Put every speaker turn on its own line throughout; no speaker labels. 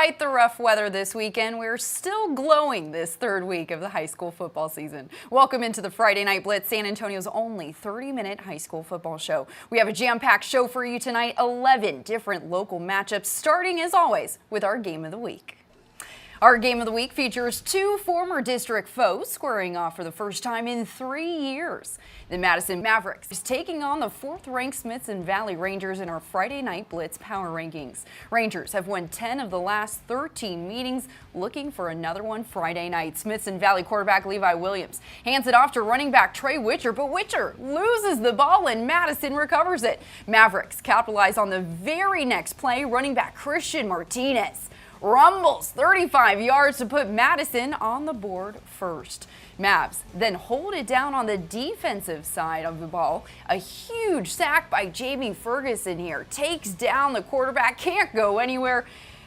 Despite the rough weather this weekend, we're still glowing this third week of the high school football season. Welcome into the Friday Night Blitz, San Antonio's only 30-minute high school football show. We have a jam-packed show for you tonight, 11 different local matchups, starting as always with our Game of the Week. Our Game of the Week features two former district foes squaring off for the first time in 3 years. The Madison Mavericks is taking on the 4th-ranked Smithson Valley Rangers in our Friday Night Blitz power rankings. Rangers have won 10 of the last 13 meetings, looking for another one Friday night. Smithson Valley quarterback Levi Williams hands it off to running back Trey Witcher, but Witcher loses the ball and Madison recovers it. Mavericks capitalize on the very next play. Running back Christian Martinez rumbles 35 yards to put Madison on the board first. Mavs then hold it down on the defensive side of the ball. A huge sack by Jamie Ferguson here takes down the quarterback, can't go anywhere.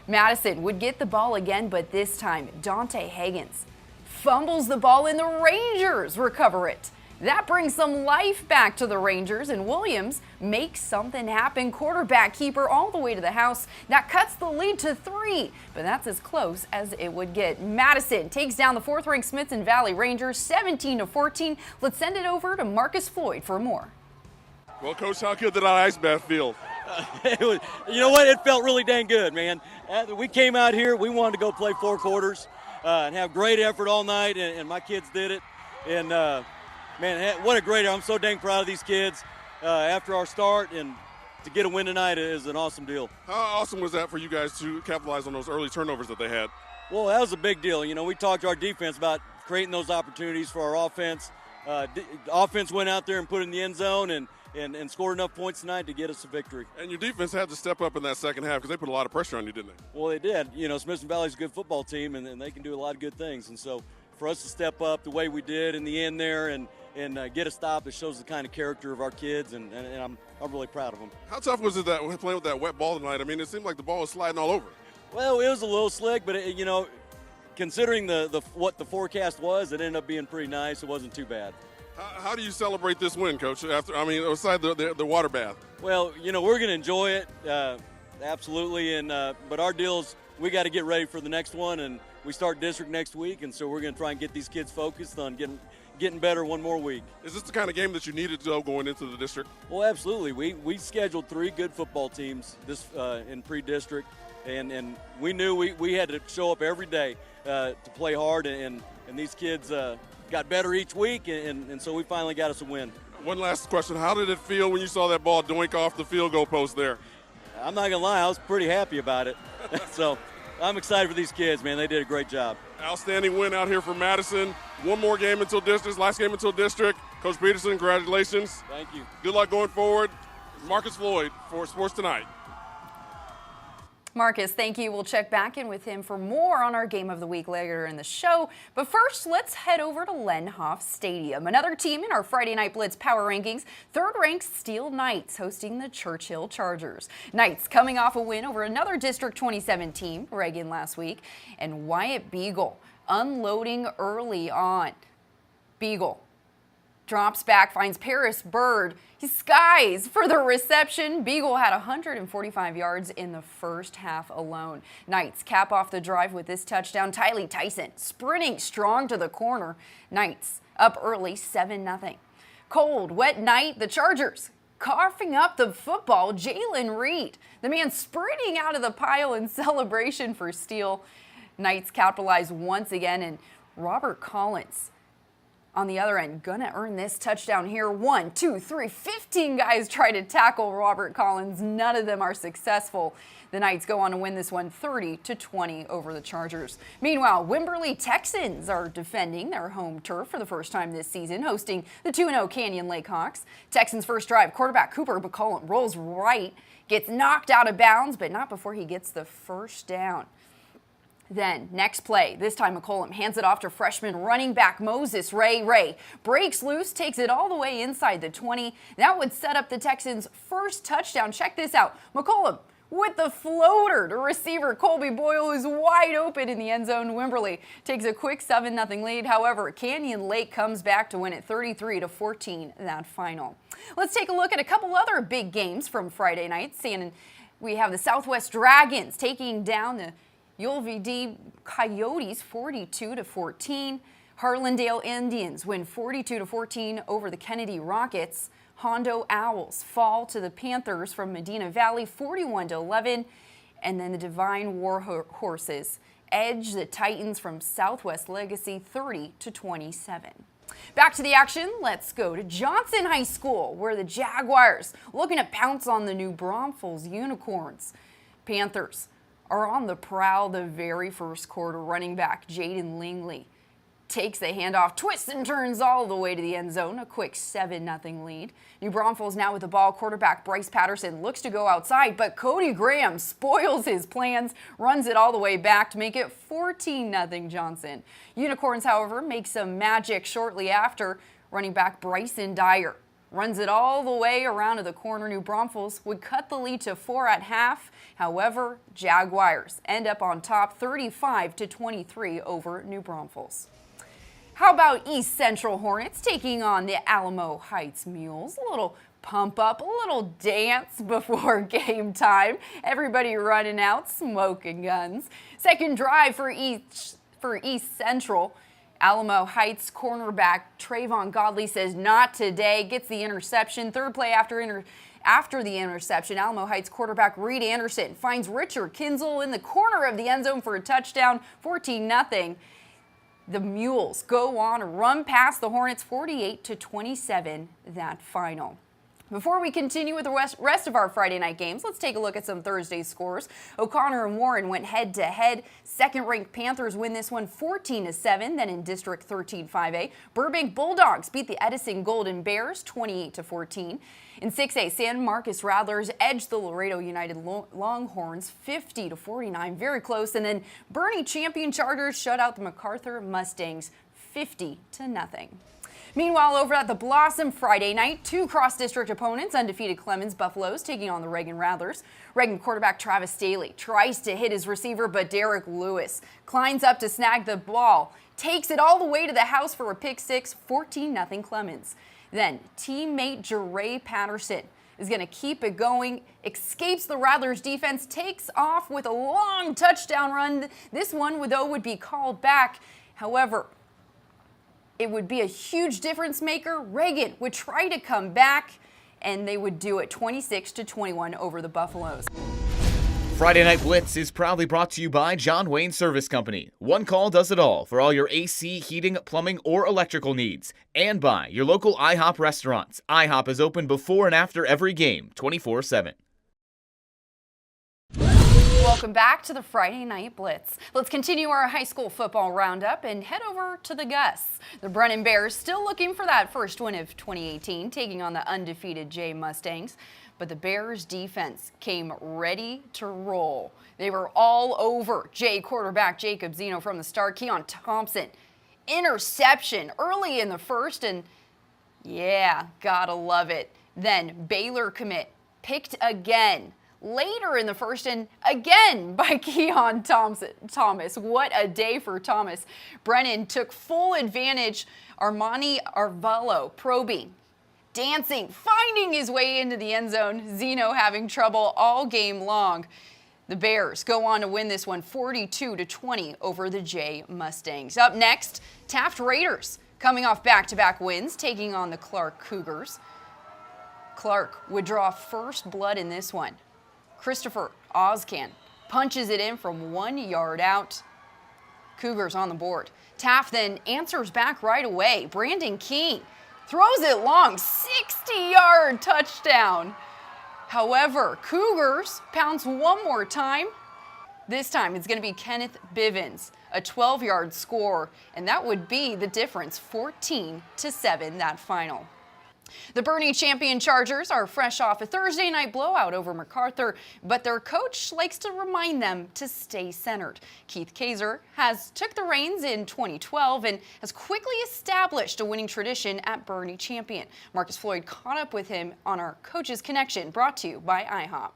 Madison would get the ball again, but this time Dante Higgins fumbles the ball and the Rangers recover it. That brings some life back to the Rangers, and Williams makes something happen. Quarterback keeper all the way to the house. That cuts the lead to 3, but that's as close as it would get. Madison takes down the 4th-ranked Smithson Valley Rangers 17-14. Let's send it over to Marcus Floyd for more.
Well, Coach, how good did that ice bath feel?
You know what? It felt really dang good, man. We came out here. We wanted to go play 4 quarters and have great effort all night, and my kids did it. And man, what a great – I'm so dang proud of these kids after our start, and to get a win tonight is an awesome deal.
How awesome was that for you guys to capitalize on those early turnovers that they had?
Well, that was a big deal. You know, we talked to our defense about creating those opportunities for our offense. Offense went out there and put it in the end zone and scored enough points tonight to get us a victory.
And your defense had to step up in that second half because they put a lot of pressure on you, didn't they?
Well, they did. You know, Smithson Valley's a good football team, and they can do a lot of good things. And so for us to step up the way we did in the end there and get a stop, it shows the kind of character of our kids, and I'm really proud of them. How
tough was it playing with that wet ball tonight? I mean, it seemed like the ball was sliding all over.
Well, it was a little slick, but you know, considering what the forecast was, it ended up being pretty nice. It wasn't too bad.
How do you celebrate this win, Coach? Aside the water bath.
Well, you know, we're going to enjoy it, absolutely. But our deal is we got to get ready for the next one, and we start district next week, and so we're going to try and get these kids focused on getting better one more week.
Is this the kind of game that you needed to go going into the district?
Well, absolutely. We scheduled 3 good football teams in pre-district, and we knew we had to show up every day to play hard, and these kids got better each week, and so we finally got us a win.
One last question. How did it feel when you saw that ball doink off the field goal post there?
I'm not going to lie. I was pretty happy about it. So I'm excited for these kids, man. They did a great job.
Outstanding win out here for Madison. One more game until district, last game until district. Coach Peterson, congratulations.
Thank you.
Good luck going forward. Marcus Floyd for Sports2Nite.
Marcus, thank you. We'll check back in with him for more on our Game of the Week later in the show. But first, let's head over to Lenhoff Stadium. Another team in our Friday Night Blitz power rankings, 3rd-ranked Steel Knights hosting the Churchill Chargers. Knights coming off a win over another District 27 team, Reagan, last week. And Wyatt Beagle unloading early on. Beagle drops back, finds Paris Bird. He skies for the reception. Beagle had 145 yards in the first half alone. Knights cap off the drive with this touchdown. Tylee Tyson sprinting strong to the corner. Knights up early, 7-0. Cold, wet night. The Chargers coughing up the football. Jalen Reed, the man sprinting out of the pile in celebration for Steel. Knights capitalize once again, and Robert Collins on the other end, gonna earn this touchdown here. 1, 2, 3, 15 guys try to tackle Robert Collins. None of them are successful. The Knights go on to win this one 30-20 over the Chargers. Meanwhile, Wimberley Texans are defending their home turf for the first time this season, hosting the 2-0 Canyon Lake Hawks. Texans' first drive, quarterback Cooper McCollum rolls right, gets knocked out of bounds, but not before he gets the first down. Then, next play, this time McCollum hands it off to freshman running back Moses Ray. Ray breaks loose, takes it all the way inside the 20. That would set up the Texans' first touchdown. Check this out. McCollum with the floater to receiver Colby Boyle, who's wide open in the end zone. Wimberley takes a quick 7-0 lead. However, Canyon Lake comes back to win it 33-14, that final. Let's take a look at a couple other big games from Friday night. We have the Southwest Dragons taking down the ULVD Coyotes 42-14. Harlandale Indians win 42-14 over the Kennedy Rockets. Hondo Owls fall to the Panthers from Medina Valley 41-11. And then the Divine War Horses edge the Titans from Southwest Legacy 30-27. Back to the action, let's go to Johnson High School, where the Jaguars looking to pounce on the New Braunfels Unicorns. Panthers are on the prowl the very first quarter. Running back Jaden Lingley takes the handoff, twists and turns all the way to the end zone, a quick 7-0 lead. New Braunfels now with the ball. Quarterback Bryce Patterson looks to go outside, but Cody Graham spoils his plans, runs it all the way back to make it 14-0 Johnson. Unicorns, however, make some magic shortly after. Running back Bryson Dyer runs it all the way around to the corner. New Braunfels would cut the lead to 4 at half. However, Jaguars end up on top 35-23 over New Braunfels. How about East Central Hornets taking on the Alamo Heights Mules? A little pump up, a little dance before game time. Everybody running out, smoking guns. Second drive for East Central. Alamo Heights cornerback Trayvon Godley says not today, gets the interception. Third play after the interception, Alamo Heights quarterback Reed Anderson finds Richard Kinzel in the corner of the end zone for a touchdown, 14-0. The Mules go on to run past the Hornets 48-27, that final. Before we continue with the rest of our Friday night games, let's take a look at some Thursday scores. O'Connor and Warren went head-to-head. Second-ranked Panthers win this one 14-7. Then in District 13 5A, Burbank Bulldogs beat the Edison Golden Bears 28-14. In 6A, San Marcos Rattlers edged the Laredo United Longhorns 50-49, very close. And then Bernie Champion Chargers shut out the MacArthur Mustangs 50-0. Meanwhile, over at the Blossom Friday night, two cross-district opponents, undefeated Clemens Buffaloes taking on the Reagan Rattlers. Reagan quarterback Travis Staley tries to hit his receiver, but Derek Lewis climbs up to snag the ball, takes it all the way to the house for a pick six, 14-0 Clemens. Then teammate Jeray Patterson is going to keep it going, escapes the Rattlers defense, takes off with a long touchdown run. This one, though, would be called back. However, it would be a huge difference maker. Reagan would try to come back, and they would do it 26-21 over the Buffaloes.
Friday Night Blitz is proudly brought to you by John Wayne Service Company. One call does it all for all your AC, heating, plumbing, or electrical needs. And by your local IHOP restaurants. IHOP is open before and after every game, 24/7.
Welcome back to the Friday Night Blitz. Let's continue our high school football roundup and head over to the Gus. The Brennan Bears still looking for that first win of 2018, taking on the undefeated Jay Mustangs. But the Bears defense came ready to roll. They were all over Jay quarterback Jacob Zeno from the start. Keon Thompson, interception early in the first, and yeah, gotta love it. Then Baylor commit picked again later in the first, and again by Keon Thomas. What a day for Thomas. Brennan took full advantage. Armani Arvalo probing, dancing, finding his way into the end zone. Zeno having trouble all game long. The Bears go on to win this one 42-20 over the Jay Mustangs. Up next, Taft Raiders coming off back-to-back wins, taking on the Clark Cougars. Clark would draw first blood in this one. Christopher Ozcan punches it in from 1 yard out. Cougars on the board. Taft then answers back right away. Brandon King throws it long, 60-yard touchdown. However, Cougars pounce one more time. This time it's going to be Kenneth Bivens, a 12-yard score, and that would be the difference, 14-7, that final. The Bernie Champion Chargers are fresh off a Thursday night blowout over MacArthur, but their coach likes to remind them to stay centered. Keith Kaiser took the reins in 2012 and has quickly established a winning tradition at Bernie Champion. Marcus Floyd caught up with him on our Coaches Connection, brought to you by IHOP.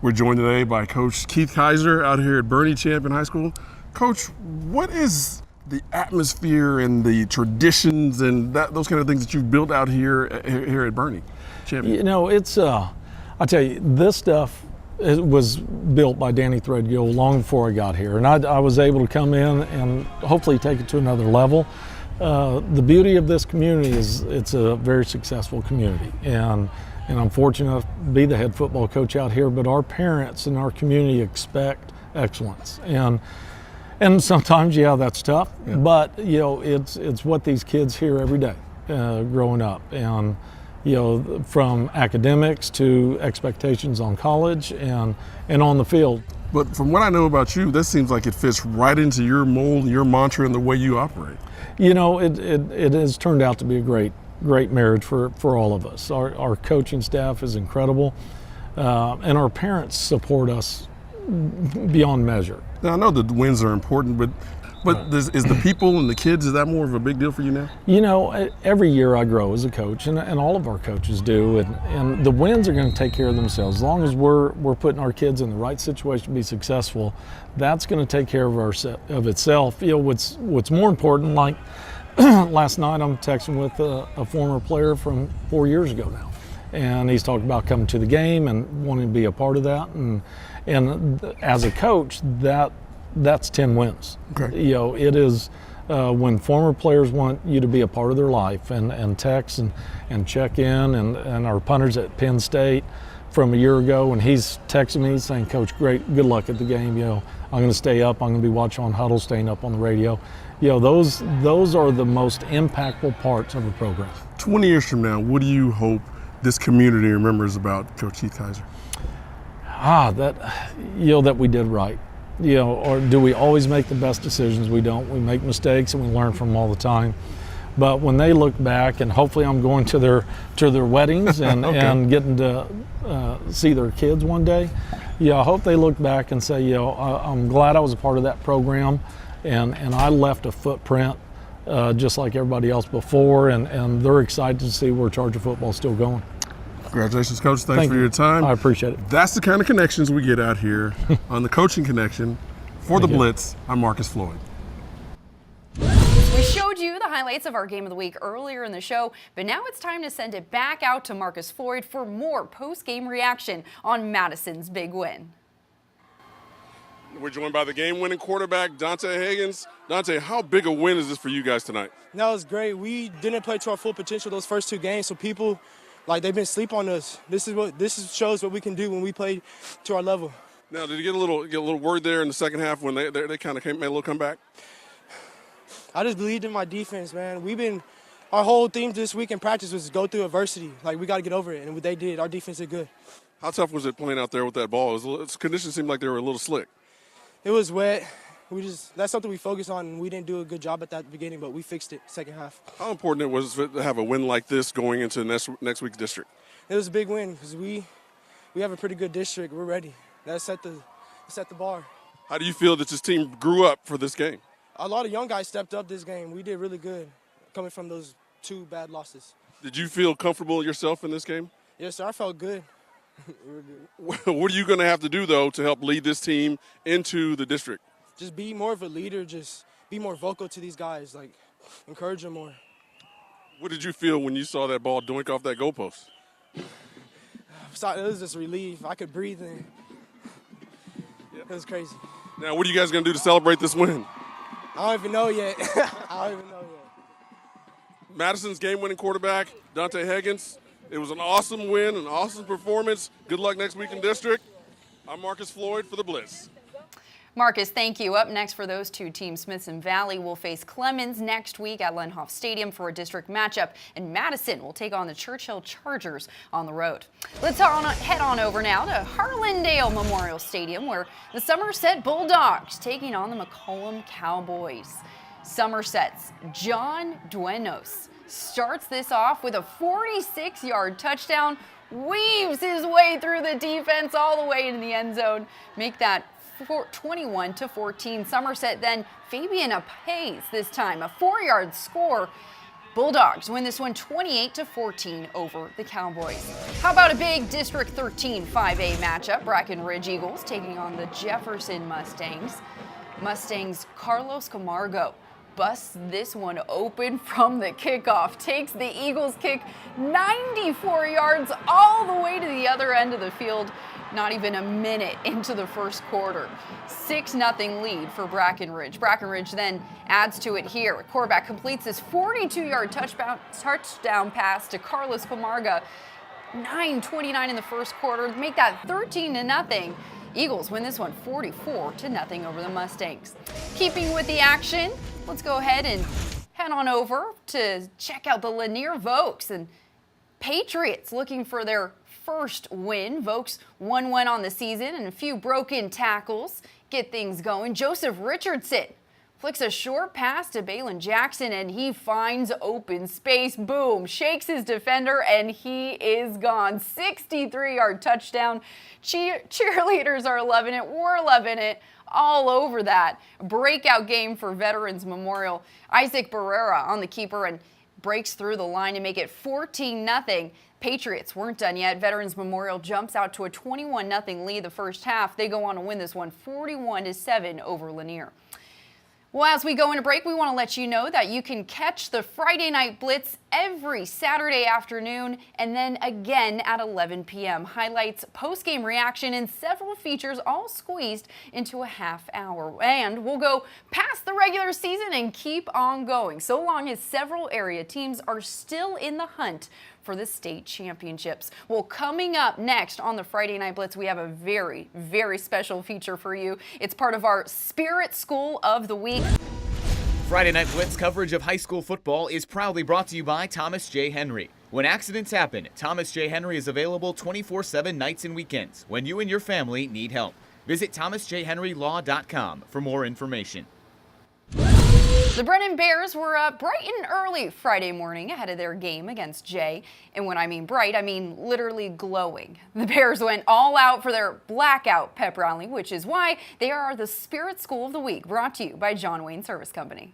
We're joined today by Coach Keith Kaiser out here at Bernie Champion High School. Coach, what is the atmosphere and the traditions and those kind of things that you've built out here at Bernie Champion?
You know, it's I tell you, this stuff was built by Danny Threadgill long before I got here, and I was able to come in and hopefully take it to another level. The beauty of this community is it's a very successful community, and I'm fortunate enough to be the head football coach out here, but our parents and our community expect excellence. And sometimes, yeah, that's tough, but, you know, it's what these kids hear every day growing up. And, you know, from academics to expectations on college and on the field.
But from what I know about you, this seems like it fits right into your mold, your mantra, and the way you operate.
You know, it has turned out to be a great marriage for all of us. Our coaching staff is incredible, and our parents support us beyond measure.
Now, I know the wins are important, but is the people and the kids, is that more of a big deal for you now?
You know, every year I grow as a coach, and all of our coaches do, and the wins are going to take care of themselves. As long as we're putting our kids in the right situation to be successful, that's going to take care of itself. You know, what's more important, like last night I'm texting with a former player from 4 years ago now, and he's talking about coming to the game and wanting to be a part of that, and as a coach, that's 10 wins.
Okay.
You know, it is when former players want you to be a part of their life and text and check in, and our punters at Penn State from a year ago, and he's texting me saying, Coach, great, good luck at the game. You know, I'm going to stay up. I'm going to be watching on Huddle, staying up on the radio. You know, those are the most impactful parts of a program.
20 years from now, what do you hope this community remembers about Coach Keith Kaiser?
That we did right. You know, or do we always make the best decisions? We don't. We make mistakes and we learn from them all the time. But when they look back, and hopefully I'm going to their weddings and,
okay.
and getting to see their kids one day, I hope they look back and say, I'm glad I was a part of that program, and I left a footprint just like everybody else before, and they're excited to see where Charger football is still going.
Congratulations, Coach. Thanks for your time.
I appreciate it.
That's the kind of connections we get out here on the Coaching Connection. For the Blitz, I'm Marcus Floyd.
We showed you the highlights of our Game of the Week earlier in the show, but now it's time to send it back out to Marcus Floyd for more post-game reaction on Madison's big win.
We're joined by the game-winning quarterback, Dante Higgins. Dante, how big a win is this for you guys tonight?
That was great. We didn't play to our full potential those first two games, so people, they've been sleep on us. This shows what we can do when we play to our level.
Now, did you get a little word there in the second half when they kind of made a little comeback?
I just believed in my defense, man. Our whole theme this week in practice was go through adversity. We got to get over it, and what they did, our defense did good.
How tough was it playing out there with that ball? Conditions seemed like they were a little slick.
It was wet. That's something we focused on, and we didn't do a good job at that beginning, but we fixed it second half.
How important it was to have a win like this going into next week's district?
It was a big win because we have a pretty good district. We're ready. That set the bar.
How do you feel that this team grew up for this game?
A lot of young guys stepped up this game. We did really good coming from those two bad losses.
Did you feel comfortable yourself in this game?
Yes, sir. I felt good. We were good.
What are you going to have to do, though, to help lead this team into the district?
Just be more of a leader. Just be more vocal to these guys. Encourage them more.
What did you feel when you saw that ball doink off that goalpost?
It was just relief. I could breathe in. It was crazy.
Now, what are you guys going to do to celebrate this win?
I don't even know yet.
Madison's game-winning quarterback, Dante Higgins. It was an awesome win, an awesome performance. Good luck next week in district. I'm Marcus Floyd for the Blitz.
Marcus, thank you. Up next for those two teams, Smithson Valley will face Clemens next week at Lenhoff Stadium for a district matchup, and Madison will take on the Churchill Chargers on the road. Let's head on over now to Harlandale Memorial Stadium, where the Somerset Bulldogs taking on the McCollum Cowboys. Somerset's John Duenos starts this off with a 46-yard touchdown, weaves his way through the defense all the way into the end zone, make that 21-14. Somerset then Fabian Apace this time, a 4-yard score. Bulldogs win this one 28-14 over the Cowboys. How about a big District 13 5A matchup? Brackenridge Eagles taking on the Jefferson Mustangs. Mustangs Carlos Camargo busts this one open from the kickoff, takes the Eagles kick 94 yards all the way to the other end of the field. Not even a minute into the first quarter. 6-0 lead for Brackenridge. Brackenridge then adds to it here. Quarterback completes this 42-yard touchdown pass to Carlos Camarga. 9:29 in the first quarter, make that 13-0. Eagles win this one 44-0 over the Mustangs. Keeping with the action, let's go ahead and head on over to check out the Lanier Vokes and Patriots looking for their first win. Vokes 1-1 on the season and a few broken tackles get things going. Joseph Richardson flicks a short pass to Balin Jackson, and he finds open space. Boom, shakes his defender, and he is gone. 63-yard touchdown. Cheerleaders are loving it. We're loving it. All over that. Breakout game for Veterans Memorial. Isaac Barrera on the keeper and breaks through the line to make it 14-0. Patriots weren't done yet. Veterans Memorial jumps out to a 21-0 lead the first half. They go on to win this one 41-7 over Lanier. Well, as we go into break, we want to let you know that you can catch the Friday Night Blitz every Saturday afternoon and then again at 11 p.m. Highlights, post-game reaction, and several features all squeezed into a half hour. And we'll go past the regular season and keep on going, so long as several area teams are still in the hunt for the state championships. Well, coming up next on the Friday Night Blitz, we have a very, very special feature for you. It's part of our Spirit School of the Week.
Friday Night Blitz coverage of high school football is proudly brought to you by Thomas J. Henry. When accidents happen, Thomas J. Henry is available 24/7 nights and weekends when you and your family need help. Visit thomasjhenrylaw.com for more information.
The Brennan Bears were up bright and early Friday morning ahead of their game against Jay. And when I mean bright, I mean literally glowing. The Bears went all out for their blackout pep rally, which is why they are the Spirit School of the Week, brought to you by John Wayne Service Company.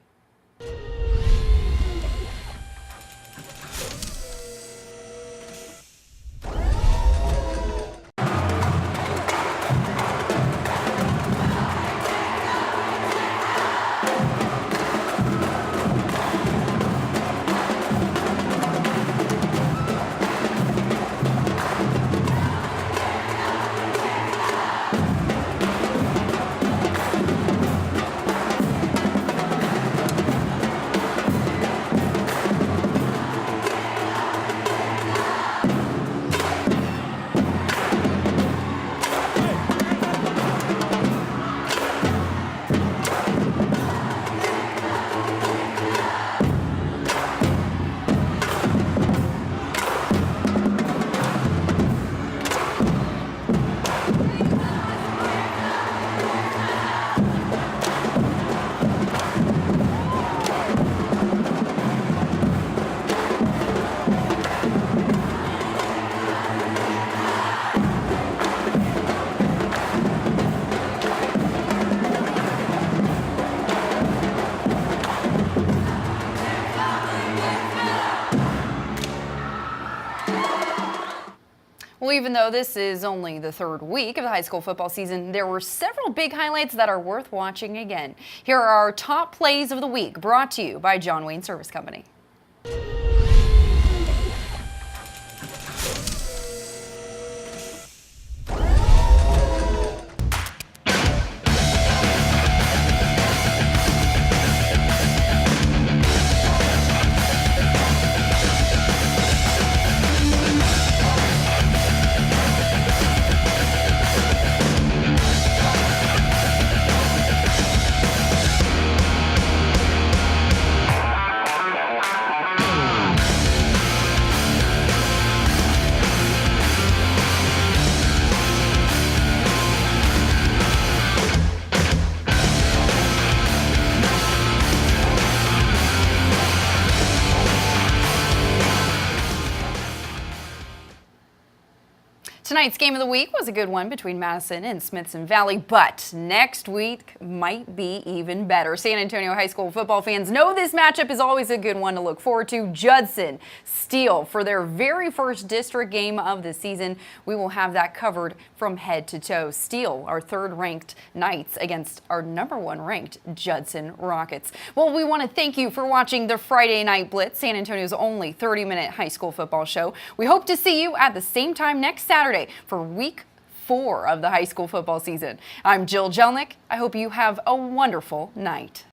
Well, even though this is only the third week of the high school football season, there were several big highlights that are worth watching again. Here are our top plays of the week, brought to you by John Wayne Service Company. Tonight's game of the week was a good one between Madison and Smithson Valley, but next week might be even better. San Antonio High School football fans know this matchup is always a good one to look forward to. Judson Steele for their very first district game of the season. We will have that covered from head to toe. Steele, our third-ranked Knights against our number one ranked Judson Rockets. Well, we want to thank you for watching the Friday Night Blitz, San Antonio's only 30-minute high school football show. We hope to see you at the same time next Saturday for week 4 of the high school football season. I'm Jill Jelnick. I hope you have a wonderful night.